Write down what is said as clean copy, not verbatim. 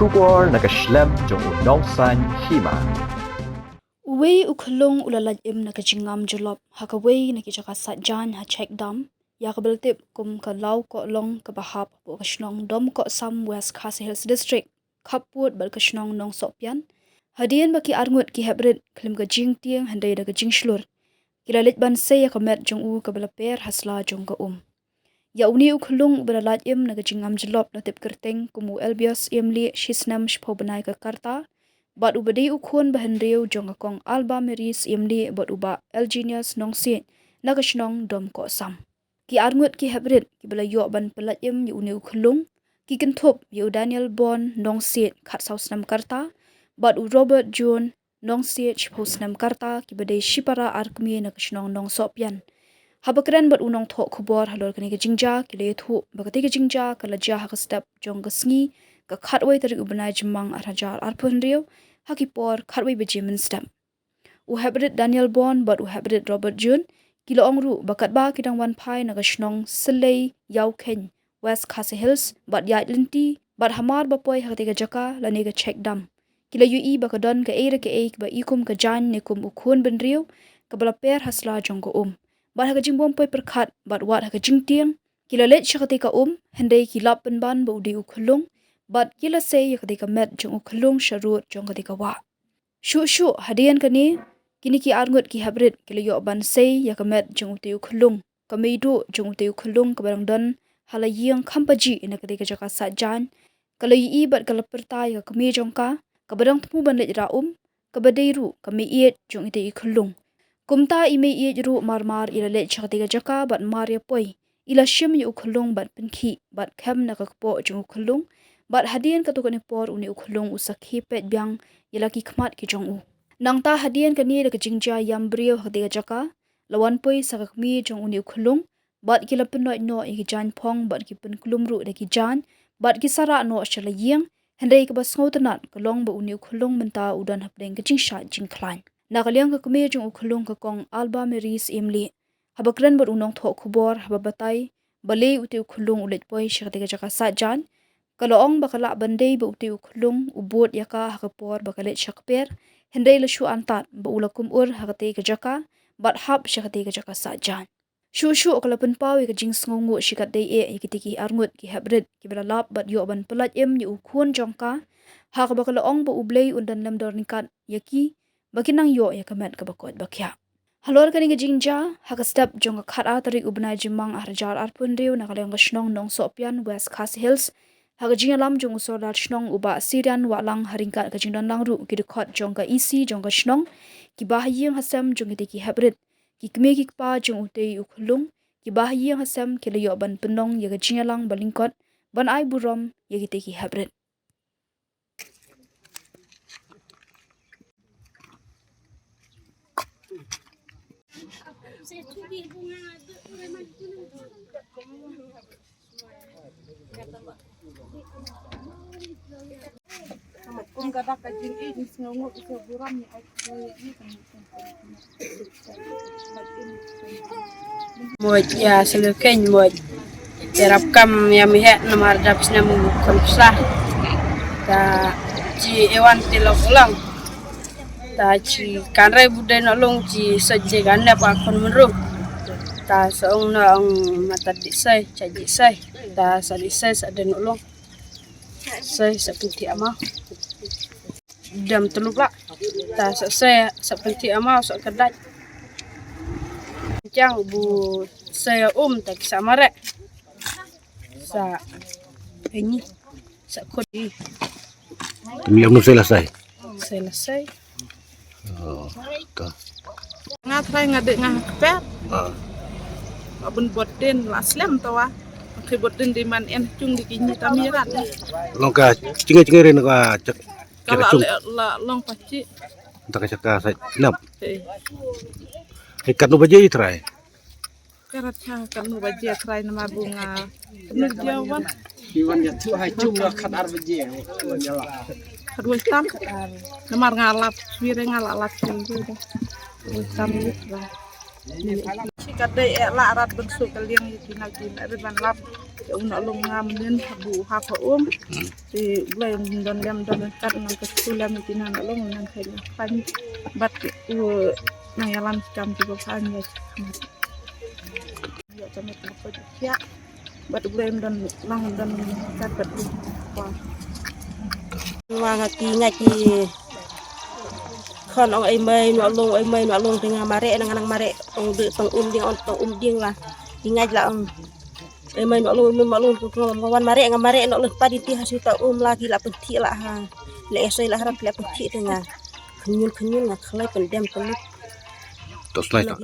Shubor na Khlem jong Nongsan Hima. Wei Khyllung ulalaj im na kajingam jalop hakawei na kijaka satjan ha check dam ya kabeltip kum ka law ko long ka bahap po kashnong dom ko sam West Khasi Hills District khaput bal kashnong nong sopyan hadian baki Arngut ki Heprit Khlem ka jing tiang handai da ka jing shlur kilalit ban se ya kamet jong u ka balaper hasla jong ka ya uni Khyllung ulalaj im na kajingam jalop na tip kerteng kumu elbios imli shisnam shpo banai ka karta bat ubadi ukun bahenriu jong kong alba meris imli bat uba elgenius nongsi nagashnong dom ko sam ki Arngut ki Heprit ki bala yo ban pelat im yu uni Khyllung ki kenthop yu Daniel Bon nongsi khat sausnam karta bat u Robert John nongsi chposnam karta ki bade shipara arkmi nagashnong nong sopyan habakran bat unong tho khobor halor kani ke jingja ki le thu bakati ke jingja kala ja ha step jong gasngi ka khatwai tari ubanai jimang arhajar arpunriu hakipor khatwai bejimin step u Heprit Daniel Bon bat u Heprit Robert John kilo ongru bakat ba kidang wan phai nagashnong selei yau ken West Khasi Hills bat yat linti bat hamar bapoi hakati ke jaka lani ke check dam kila ui bakadon ka ere ke ba ikum ka jan nikum ukhun benriu ka balaper hasla jong ko bat ha jingbom poi perkhat bat wat ha jingtiang kila let shakati ka handai kilap penban ba udi Khyllung bat kila se yakati ka met jong Khyllung sharut jong kati ka wa shu hadian kani kini ki Arngut ki Heprit kila yo ban se yakamet jong uti Khyllung kameidu jong uti Khyllung ka barang don halayang khampaji ina kati ka jaka satjan kala yi bat kala pertai ka kami jong ka barang temu ban let ra ka badairu kami iet jong iti Khyllung kumta ime iet ru marmar ila let chakati ka jaka bat maria poi ila shim yu Khyllung bat pinki bat khem na ka kpo jong Khyllung bat hadian katukani por uni Khyllung usakhi pet byang ila ki khmat ki jong u nangta hadian kani da kajingja yambrio hadiga jaka lawan poi sakakmi jong uni Khyllung bat kila penoi no ki jan phong bat ki pen klumru da ki jan bat ki sara no shala yeng handai ka bas ngautanat kalong ba uni Khyllung menta udan Napdeng ka jingsha jingklan nakaliang ka kami jong Khyllung ka kong alba meris imli habakran bat unong tho khubor hababatai balei uti Khyllung ulet poi shakati ka jaka satjan kaloong bakala bandai ba uti Khyllung ubot yaka hakapor bakalet shakper hendai la shu antat ba ulakum hakate ka jaka bat hap shakate ka jaka satjan shu kala penpawi ka jingsngongu shikat dei ikitiki Arngut ki Heprit ki belalap bat yo ban pelat em yu khun jongka hak bakalaong ba ublei undan lam dornikat yaki bakinang yo yakamet ka bakot bakya halor kani ka jingja haka step jong ka khara tarik ubnai jimang arjar arpunriu nakalang gashnong nong sopyan West Khasi Hills haka jingalam jong usodal shnong uba Syrian walang haringkat ka jingdan langru ki dekhot jong ka isi jong ka shnong ki bahayeng hasam jong ki Heprit ki kme ki pa jong utei Khyllung ki bahayeng hasam ki layo ban penong ya ka jingalang balingkot ban ai burom ya ki Heprit Moit ya selukeng moit terap kam ya mihet namar dapis namu konsa ta ci ewan tilok ulang ta ci kanrai budai nolong ci saje ganda pa kon menru ta seong na ang mata disai caji sai ta sadisai saden nolong sai seperti ama dam teluk lah ta saya seperti ama sok kedai jang bu saya tak samare sa ini sa kodi Kami yang selesai. selesai Oh, ka. Ngatrai ngadek ngakpet abun botin laslam tawa ke botin di man en cung di kinyi tamiran Longka cinga-cingirin ka cek kalau cung. la long paci Tak caka sa nap. eh Ikat no baje itrai. karat cha kan nu baje trai nama bunga bener jawan Iwan ya tu hai cung lah kat arbaje nyala. kedua tam namar ngalap wire ngalap gitu kedua tam gitu si kadai la arat bensu kaliang gitu nak ban lap nak long ngam nen habu ha ko di blay don lem don kat nang ke sulam tina nak long nang khai pan bat nang yalan cam ti pan ya jamet ko ya bat blay don lang don kat bat ko Wang ati ngaki kon ong ai mai no long tengah mare nang mare ong de tong ding lah ingaj la ong ai mai no long ko wan mare ngamare no leh padi ti hasil ta lagi la penti la ha le esai la harap le penti tengah kenyun ngak khlai pendem pelut Tos lai tak.